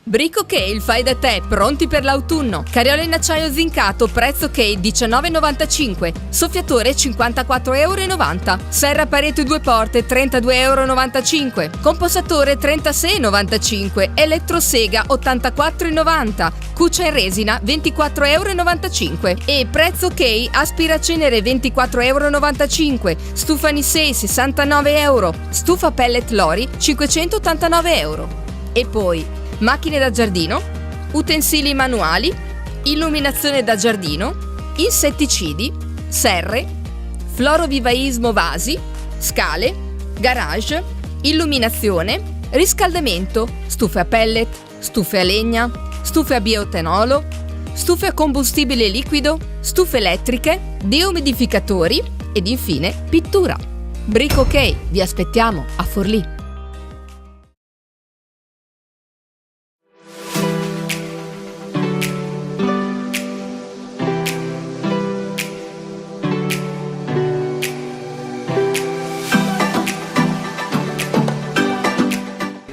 Brico K, il fai da te, pronti per l'autunno. Carriola in acciaio zincato, prezzo K 19,95. Soffiatore 54,90 €. Serra parete 2 porte 32,95 €. Compostatore 36,95. Elettrosega 84,90. Cuccia in resina 24,95 €. E prezzo K aspiracenere 24,95 €. Stufa Nissei 69 €. Stufa pellet Lori 589 €. E poi macchine da giardino, utensili manuali, illuminazione da giardino, insetticidi, serre, florovivaismo vasi, scale, garage, illuminazione, riscaldamento, stufe a pellet, stufe a legna, stufe a bioetanolo, stufe a combustibile liquido, stufe elettriche, deumidificatori ed infine pittura. Brico K, vi aspettiamo a Forlì.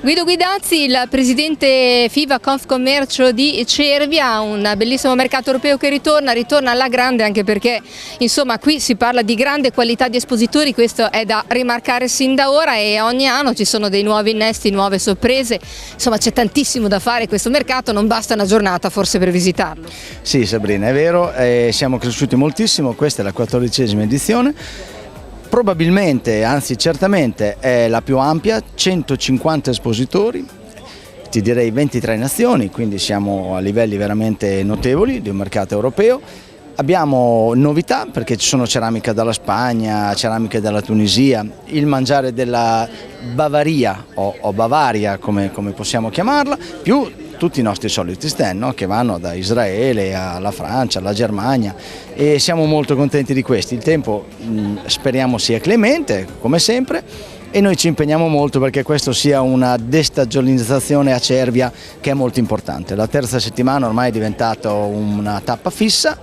Guido Guidazzi, il presidente FIVA Confcommercio di Cervia, un bellissimo mercato europeo che ritorna alla grande, anche perché insomma qui si parla di grande qualità di espositori, questo è da rimarcare sin da ora, e ogni anno ci sono dei nuovi innesti, nuove sorprese, insomma c'è tantissimo da fare questo mercato, non basta una giornata forse per visitarlo. Sì Sabrina, è vero, siamo cresciuti moltissimo, questa è la 14ª edizione. Probabilmente, anzi certamente, è la più ampia, 150 espositori, ti direi 23 nazioni, quindi siamo a livelli veramente notevoli di un mercato europeo. Abbiamo novità perché ci sono ceramica dalla Spagna, ceramica dalla Tunisia, il mangiare della Bavaria o Bavaria come possiamo chiamarla, più tutti i nostri soliti stand, no? Che vanno da Israele alla Francia, alla Germania, e siamo molto contenti di questi. Il tempo speriamo sia clemente come sempre e noi ci impegniamo molto perché questo sia una destagionalizzazione a Cervia che è molto importante. La terza settimana ormai è diventata una tappa fissa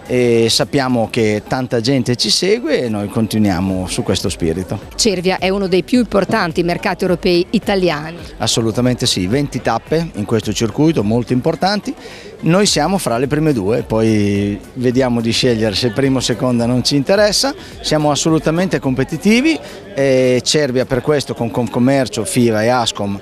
e sappiamo che tanta gente ci segue e noi continuiamo su questo spirito. Cervia è uno dei più importanti mercati europei italiani. Assolutamente sì, 20 tappe in questo circuito molto importanti. Noi siamo fra le prime due, poi vediamo di scegliere se prima o seconda, non ci interessa, siamo assolutamente competitivi e Cervia per questo con Confcommercio, FIVA e Ascom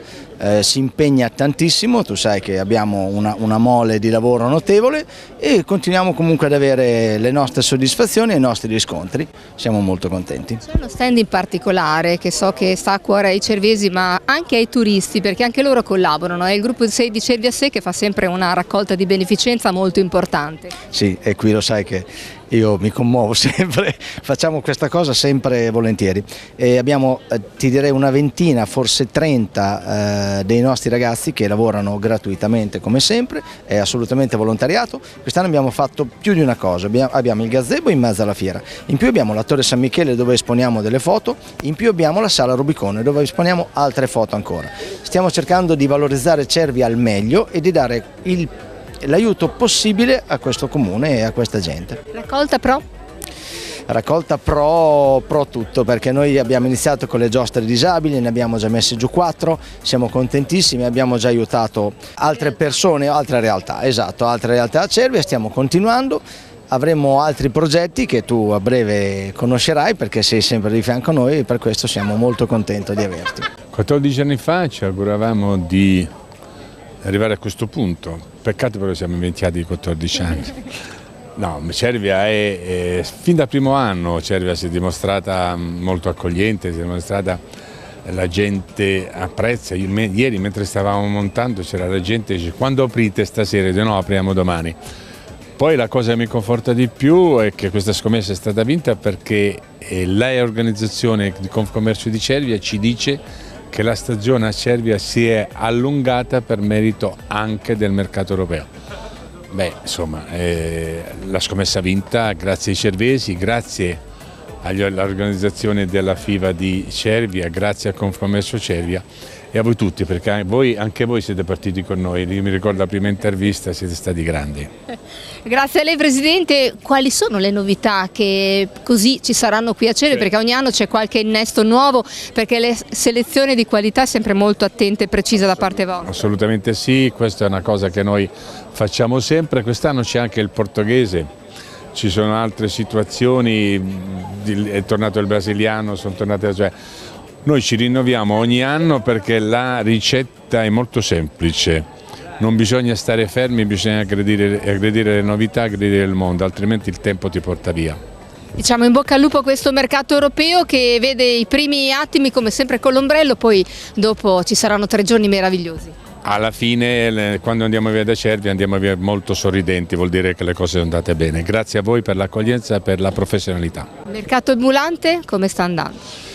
si impegna tantissimo, tu sai che abbiamo una mole di lavoro notevole e continuiamo comunque ad avere le nostre soddisfazioni e i nostri riscontri, siamo molto contenti. C'è uno stand in particolare che so che sta a cuore ai cervesi ma anche ai turisti, perché anche loro collaborano, è il gruppo 6 di Cervia Sé che fa sempre una raccolta di beneficenza molto importante. Sì, e qui lo sai che io mi commuovo sempre, facciamo questa cosa sempre volentieri e abbiamo ti direi una ventina, forse 30 dei nostri ragazzi che lavorano gratuitamente come sempre, è assolutamente volontariato. Quest'anno abbiamo fatto più di una cosa, abbiamo il gazebo in mezzo alla fiera, in più abbiamo la Torre San Michele dove esponiamo delle foto, in più abbiamo la Sala Rubicone dove esponiamo altre foto ancora. Stiamo cercando di valorizzare Cervia al meglio e di dare l'aiuto possibile a questo comune e a questa gente. Raccolta pro? Raccolta pro tutto, perché noi abbiamo iniziato con le giostre disabili, ne abbiamo già messe giù 4, siamo contentissimi, abbiamo già aiutato altre persone, altre realtà, esatto, altre realtà a Cervia, stiamo continuando. Avremo altri progetti che tu a breve conoscerai perché sei sempre di fianco a noi e per questo siamo molto contenti di averti. 14 anni fa ci auguravamo di arrivare a questo punto, peccato però siamo invecchiati di 14 anni. No, Cervia è fin dal primo anno Cervia si è dimostrata molto accogliente, si è dimostrata, la gente apprezza. Ieri mentre stavamo montando c'era la gente che dice quando aprite stasera? Dico, no, apriamo domani. Poi la cosa che mi conforta di più è che questa scommessa è stata vinta perché l'organizzazione di Confcommercio di Cervia ci dice che la stagione a Cervia si è allungata per merito anche del mercato europeo. Beh, insomma, la scommessa vinta grazie ai cervesi, grazie all'organizzazione della FIVA di Cervia, grazie a Confcommercio Cervia e a voi tutti, perché anche voi siete partiti con noi. Io mi ricordo la prima intervista, siete stati grandi. Grazie a lei Presidente. Quali sono le novità che così ci saranno qui a Cervia? Perché ogni anno c'è qualche innesto nuovo, perché le selezioni di qualità è sempre molto attenta e precisa da parte vostra. Assolutamente sì, questa è una cosa che noi facciamo sempre. Quest'anno c'è anche il portoghese, ci sono altre situazioni, è tornato il brasiliano, sono tornate, cioè, noi ci rinnoviamo ogni anno perché la ricetta è molto semplice, non bisogna stare fermi, bisogna aggredire le novità, aggredire il mondo, altrimenti il tempo ti porta via. Diciamo in bocca al lupo a questo mercato europeo che vede i primi attimi come sempre con l'ombrello, poi dopo ci saranno 3 giorni meravigliosi. Alla fine, quando andiamo via da Cervia, andiamo via molto sorridenti, vuol dire che le cose sono andate bene. Grazie a voi per l'accoglienza e per la professionalità. Il mercato ambulante come sta andando?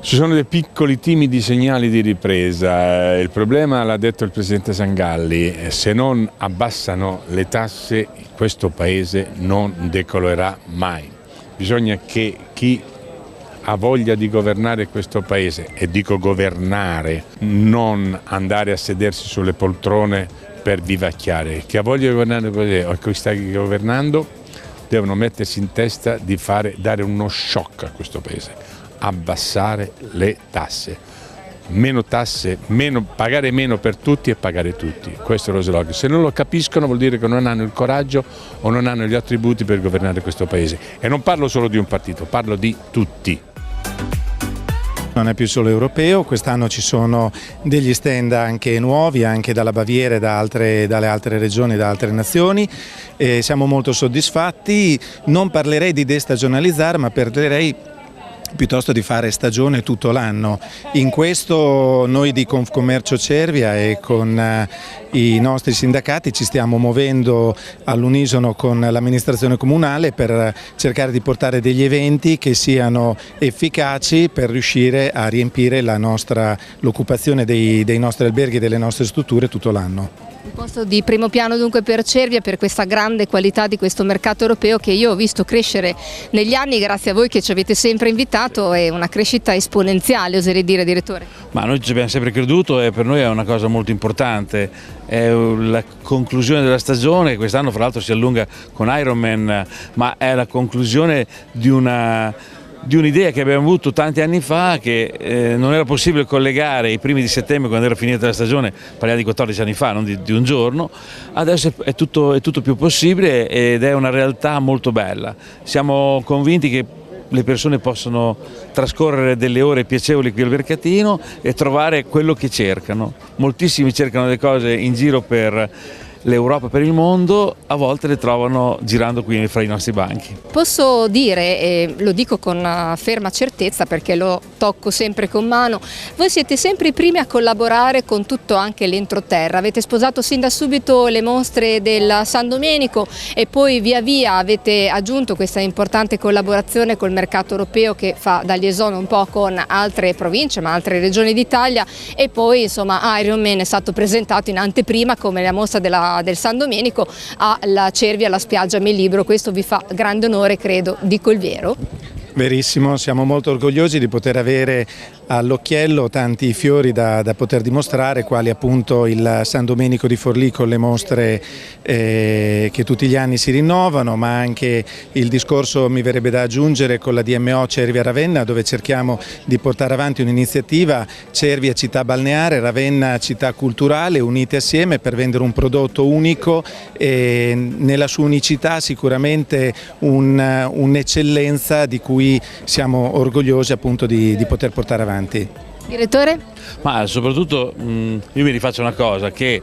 Ci sono dei piccoli timidi segnali di ripresa. Il problema, l'ha detto il Presidente Sangalli, se non abbassano le tasse questo Paese non decollerà mai. Bisogna che chi ha voglia di governare questo Paese, e dico governare, non andare a sedersi sulle poltrone per vivacchiare, chi ha voglia di governare il Paese o chi sta governando devono mettersi in testa di dare uno shock a questo Paese, abbassare le tasse, pagare meno per tutti e pagare tutti, questo è lo slogan. Se non lo capiscono vuol dire che non hanno il coraggio o non hanno gli attributi per governare questo Paese, e non parlo solo di un partito, parlo di tutti. Non è più solo europeo, quest'anno ci sono degli stand anche nuovi, anche dalla Baviera e dalle altre regioni, da altre nazioni. Siamo molto soddisfatti, non parlerei di destagionalizzare, ma parlerei piuttosto di fare stagione tutto l'anno. In questo noi di Confcommercio Cervia e con i nostri sindacati ci stiamo muovendo all'unisono con l'amministrazione comunale per cercare di portare degli eventi che siano efficaci per riuscire a riempire l'occupazione dei nostri alberghi e delle nostre strutture tutto l'anno. Un posto di primo piano dunque per Cervia, per questa grande qualità di questo mercato europeo che io ho visto crescere negli anni grazie a voi che ci avete sempre invitato, è una crescita esponenziale, oserei dire, direttore. Ma noi ci abbiamo sempre creduto e per noi è una cosa molto importante, è la conclusione della stagione, quest'anno fra l'altro si allunga con Ironman, ma è la conclusione di un'idea che abbiamo avuto tanti anni fa, che non era possibile collegare i primi di settembre quando era finita la stagione, parliamo di 14 anni fa, non di un giorno. Adesso è tutto più possibile ed è una realtà molto bella. Siamo convinti che le persone possono trascorrere delle ore piacevoli qui al mercatino e trovare quello che cercano. Moltissimi cercano le cose in giro per l'Europa, per il mondo, a volte le trovano girando qui fra i nostri banchi. Posso dire, e lo dico con ferma certezza perché lo tocco sempre con mano, voi siete sempre i primi a collaborare con tutto anche l'entroterra, avete sposato sin da subito le mostre del San Domenico e poi via via avete aggiunto questa importante collaborazione col mercato europeo che fa da liaison un po' con altre province ma altre regioni d'Italia, e poi insomma Ironman è stato presentato in anteprima come la mostra del San Domenico alla Cervia, alla spiaggia Melibro. Questo vi fa grande onore, credo, dico il vero? Verissimo, siamo molto orgogliosi di poter avere all'occhiello tanti fiori da poter dimostrare, quali appunto il San Domenico di Forlì con le mostre che tutti gli anni si rinnovano, ma anche il discorso, mi verrebbe da aggiungere, con la DMO Cervia Ravenna, dove cerchiamo di portare avanti un'iniziativa Cervia città balneare, Ravenna città culturale, unite assieme per vendere un prodotto unico e nella sua unicità sicuramente un'eccellenza di cui siamo orgogliosi appunto di poter portare avanti. Direttore? Ma soprattutto io mi rifaccio una cosa, che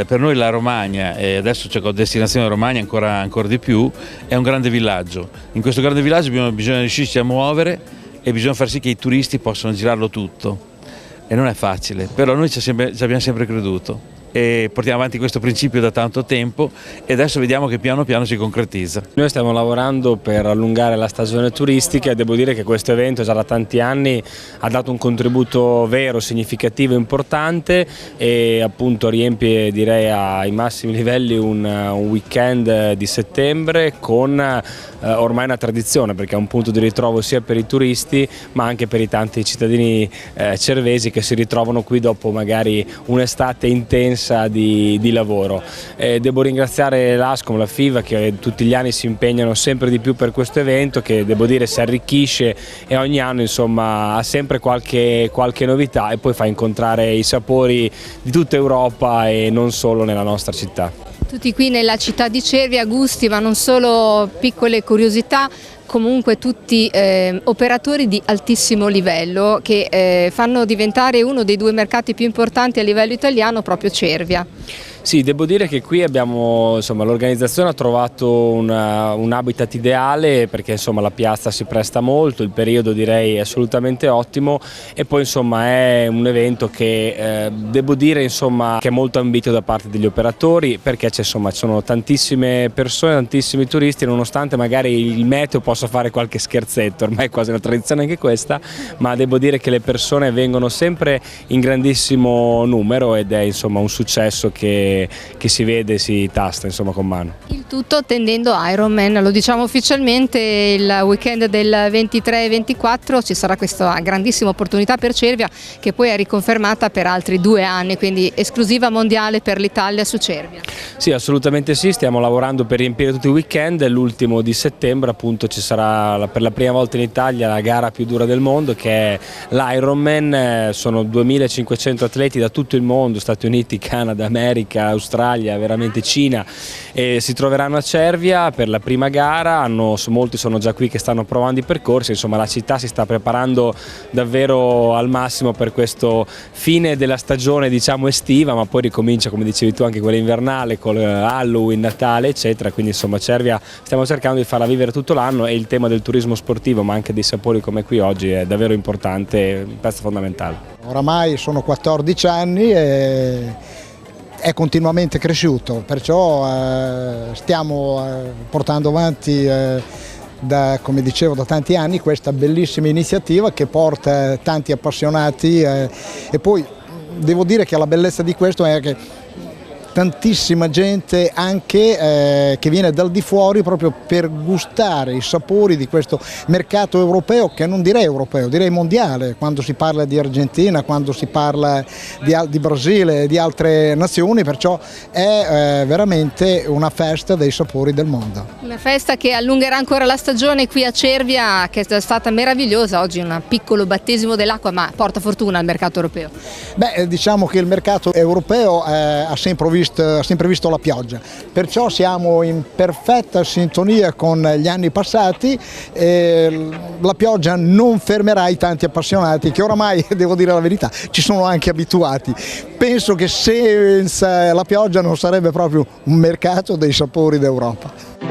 per noi la Romagna, e adesso c'è con destinazione Romagna ancora di più, è un grande villaggio. In questo grande villaggio bisogna riuscirci a muovere e bisogna far sì che i turisti possano girarlo tutto. E non è facile, però noi ci abbiamo sempre creduto. e portiamo avanti questo principio da tanto tempo e adesso vediamo che piano piano si concretizza. Noi stiamo lavorando per allungare la stagione turistica e devo dire che questo evento già da tanti anni ha dato un contributo vero, significativo, importante e appunto riempie, direi, ai massimi livelli un weekend di settembre con ormai una tradizione, perché è un punto di ritrovo sia per i turisti ma anche per i tanti cittadini cervesi che si ritrovano qui dopo magari un'estate intensa di lavoro. Devo ringraziare l'Ascom, la FIVA, che tutti gli anni si impegnano sempre di più per questo evento, che devo dire si arricchisce e ogni anno insomma ha sempre qualche novità e poi fa incontrare i sapori di tutta Europa e non solo nella nostra città. Tutti qui nella città di Cervia, gusti, ma non solo, piccole curiosità, comunque tutti operatori di altissimo livello che fanno diventare uno dei due mercati più importanti a livello italiano proprio Cervia. Sì, devo dire che qui abbiamo, insomma, l'organizzazione ha trovato un habitat ideale perché insomma la piazza si presta molto, il periodo direi è assolutamente ottimo e poi insomma è un evento che devo dire insomma che è molto ambito da parte degli operatori perché ci sono tantissime persone, tantissimi turisti, nonostante magari il meteo possa fare qualche scherzetto, ormai è quasi una tradizione anche questa, ma devo dire che le persone vengono sempre in grandissimo numero ed è insomma un successo che si vede, si tasta insomma con mano. Il tutto attendendo Ironman, lo diciamo ufficialmente, il weekend del 23 e 24 ci sarà questa grandissima opportunità per Cervia che poi è riconfermata per altri 2 anni, quindi esclusiva mondiale per l'Italia su Cervia. Sì, assolutamente sì, stiamo lavorando per riempire tutti i weekend, l'ultimo di settembre appunto ci sarà per la prima volta in Italia la gara più dura del mondo che è l'Ironman, sono 2500 atleti da tutto il mondo, Stati Uniti, Canada, America, Australia, veramente Cina, e si troveranno a Cervia per la prima gara, molti sono già qui che stanno provando i percorsi, insomma la città si sta preparando davvero al massimo per questo fine della stagione diciamo estiva, ma poi ricomincia come dicevi tu anche quella invernale con Halloween, Natale eccetera, quindi insomma Cervia stiamo cercando di farla vivere tutto l'anno e il tema del turismo sportivo ma anche dei sapori come qui oggi è davvero importante, un pezzo fondamentale. Oramai sono 14 anni e è continuamente cresciuto, perciò stiamo portando avanti come dicevo da tanti anni questa bellissima iniziativa che porta tanti appassionati e poi devo dire che la bellezza di questo è che tantissima gente anche che viene dal di fuori proprio per gustare i sapori di questo mercato europeo, che non direi europeo, direi mondiale, quando si parla di Argentina, quando si parla di Brasile e di altre nazioni, perciò è veramente una festa dei sapori del mondo. Una festa che allungherà ancora la stagione qui a Cervia, che è stata meravigliosa, oggi un piccolo battesimo dell'acqua ma porta fortuna al mercato europeo. Beh, diciamo che il mercato europeo ha sempre visto la pioggia, perciò siamo in perfetta sintonia con gli anni passati e la pioggia non fermerà i tanti appassionati che oramai, devo dire la verità, ci sono anche abituati. Penso che senza la pioggia non sarebbe proprio un mercato dei sapori d'Europa.